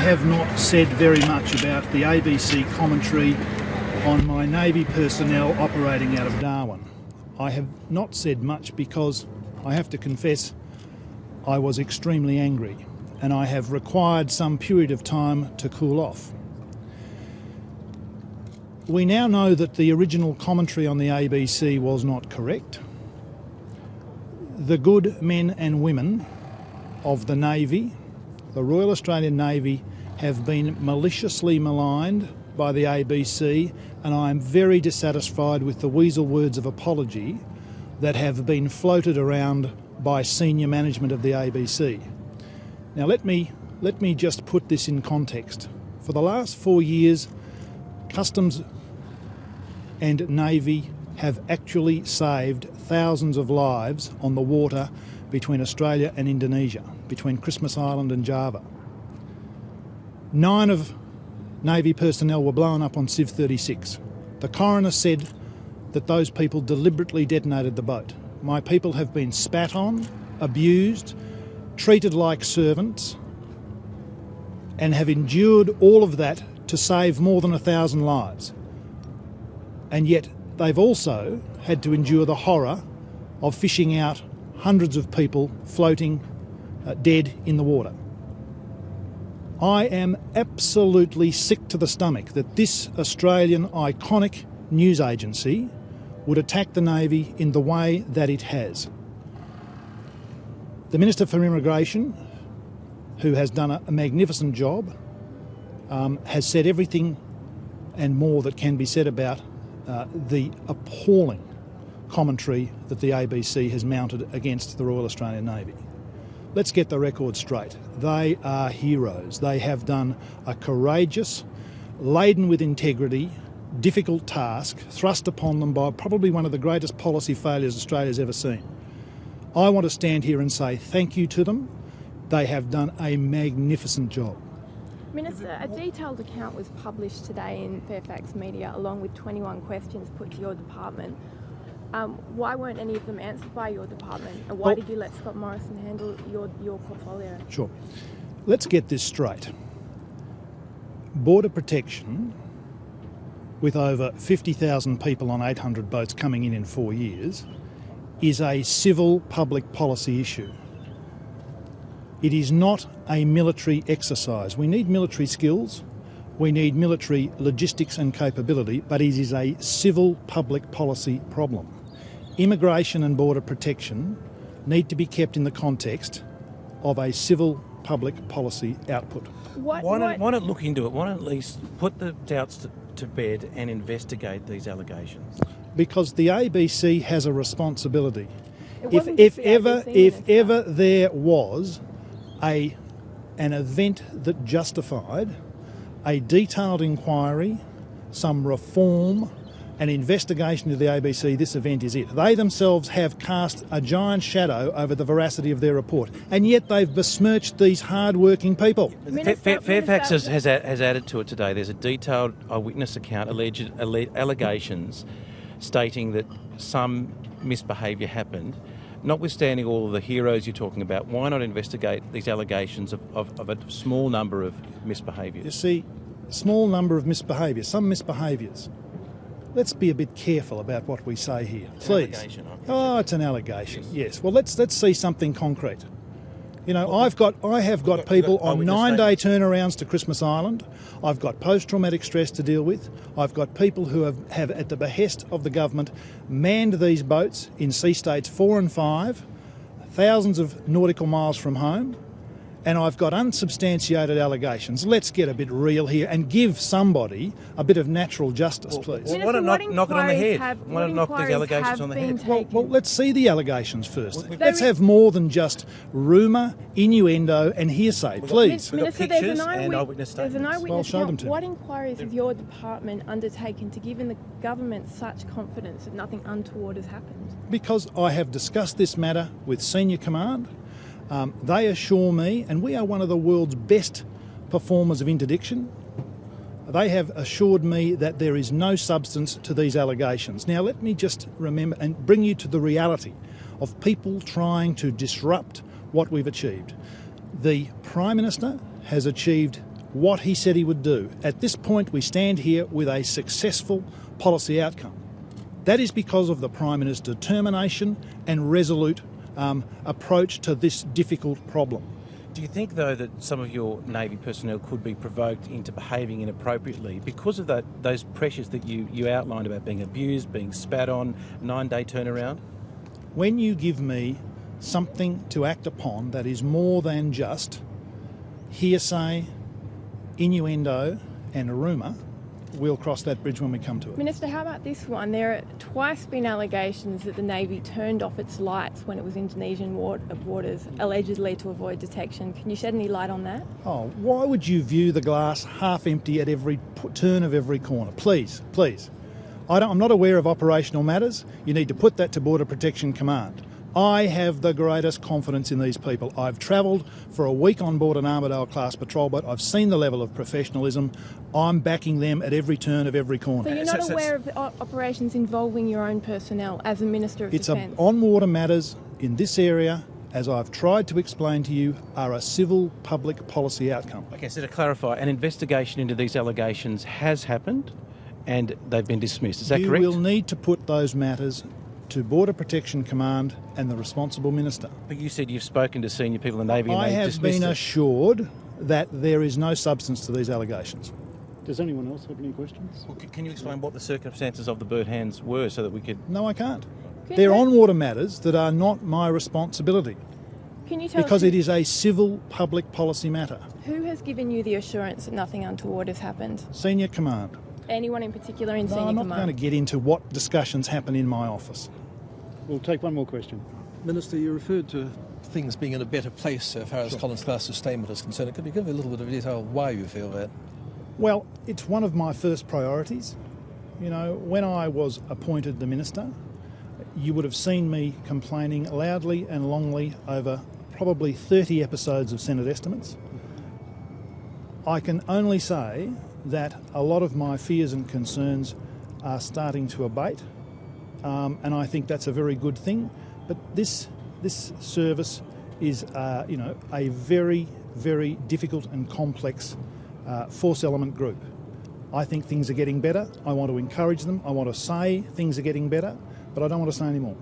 have not said very much about the ABC commentary on my Navy personnel operating out of Darwin. I have not said much because I have to confess I was extremely angry and I have required some period of time to cool off. We now know that the original commentary on the ABC was not correct. The good men and women of the Navy, the Royal Australian Navy, have been maliciously maligned by the ABC, and I am very dissatisfied with the weasel words of apology that have been floated around by senior management of the ABC. Now let me just put this in context. For the last 4 years, Customs and Navy have actually saved thousands of lives on the water between Australia and Indonesia, between Christmas Island and Java. 9 of Navy personnel were blown up on Civ 36. The coroner said that those people deliberately detonated the boat. My people have been spat on, abused, treated like servants, and have endured all of that to save more than 1,000 lives. And yet they've also had to endure the horror of fishing out hundreds of people floating dead in the water. I am absolutely sick to the stomach that this Australian iconic news agency would attack the Navy in the way that it has. The Minister for Immigration, who has done a magnificent job, has said everything and more that can be said about the appalling commentary that the ABC has mounted against the Royal Australian Navy. Let's get the record straight. They are heroes. They have done a courageous, laden with integrity, difficult task thrust upon them by probably one of the greatest policy failures Australia's ever seen. I want to stand here and say thank you to them. They have done a magnificent job. Minister, a detailed account was published today in Fairfax Media along with 21 questions put to your department. Why weren't any of them answered by your department? And why did you let Scott Morrison handle your portfolio? Sure. Let's get this straight. Border protection, with over 50,000 people on 800 boats coming in 4 years, is a civil public policy issue. It is not a military exercise. We need military skills, we need military logistics and capability, but it is a civil public policy problem. Immigration and border protection need to be kept in the context of a civil public policy output. Why not look into it? Why not at least put the doubts to bed and investigate these allegations? Because the ABC has a responsibility. If ever there was an event that justified a detailed inquiry, some reform, an investigation of the ABC, this event is it. They themselves have cast a giant shadow over the veracity of their report, and yet they've besmirched these hard-working people. Fairfax has added to it today. There's a detailed eyewitness account, alleged allegations stating that some misbehaviour happened. Notwithstanding all of the heroes you're talking about, why not investigate these allegations of a small number of misbehaviours? You see, small number of misbehaviours, some misbehaviours. Let's be a bit careful about what we say here, please. It's an allegation. Yes. Well, let's see something concrete. You know, I have got people on 9-day turnarounds to Christmas Island. I've got post-traumatic stress to deal with. I've got people who have, at the behest of the government, manned these boats in sea states 4 and 5, thousands of nautical miles from home, and I've got unsubstantiated allegations. Let's get a bit real here and give somebody a bit of natural justice, please. Why not knock it on the head? Why not knock these allegations on the head? Well, let's see the allegations first. Let's have more than just rumour, innuendo and hearsay, please. Minister, there's an eyewitness Well, I'll show them to you. What inquiries has your department undertaken to give the government such confidence that nothing untoward has happened? Because I have discussed this matter with senior command. They assure me, and we are one of the world's best performers of interdiction, they have assured me that there is no substance to these allegations. Now let me just remember and bring you to the reality of people trying to disrupt what we've achieved. The Prime Minister has achieved what he said he would do. At this point, we stand here with a successful policy outcome. That is because of the Prime Minister's determination and resolute approach to this difficult problem. Do you think, though, that some of your Navy personnel could be provoked into behaving inappropriately because of those pressures that you outlined about being abused, being spat on, 9-day turnaround? When you give me something to act upon that is more than just hearsay, innuendo and a rumour, we'll cross that bridge when we come to it. Minister, how about this one? There have twice been allegations that the Navy turned off its lights when it was Indonesian waters, allegedly to avoid detection. Can you shed any light on that? Oh, why would you view the glass half empty at every turn of every corner? Please, please. I'm not aware of operational matters. You need to put that to Border Protection Command. I have the greatest confidence in these people. I've travelled for a week on board an Armidale-class patrol boat. I've seen the level of professionalism. I'm backing them at every turn of every corner. So you're not aware of operations involving your own personnel as a Minister of Defence? It's on-water matters in this area, as I've tried to explain to you, are a civil public policy outcome. Okay, so to clarify, an investigation into these allegations has happened and they've been dismissed. Is that correct? You will need to put those matters to Border Protection Command and the responsible minister. But you said you've spoken to senior people in the Navy and I they've have dismissed been it. assured that there is no substance to these allegations. Does anyone else have any questions? Well, can you explain what the circumstances of the bird hands were so that we could... No, I can't. Can They're you- on-water matters that are not my responsibility Can you tell because us it is a civil public policy matter. who has given you the assurance that nothing untoward has happened? Senior Command. Anyone in particular in No, Senior I'm not Command? going to get into what discussions happen in my office. We'll take one more question. Minister, you referred to things being in a better place so far as Collins-class sustainment is concerned. Could you give a little bit of detail why you feel that? Well, it's one of my first priorities. You know, when I was appointed the minister, you would have seen me complaining loudly and longly over probably 30 episodes of Senate estimates. I can only say that a lot of my fears and concerns are starting to abate, and I think that's a very good thing. But this service is, a very, very difficult and complex force element group. I think things are getting better. I want to encourage them. I want to say things are getting better, but I don't want to say any more.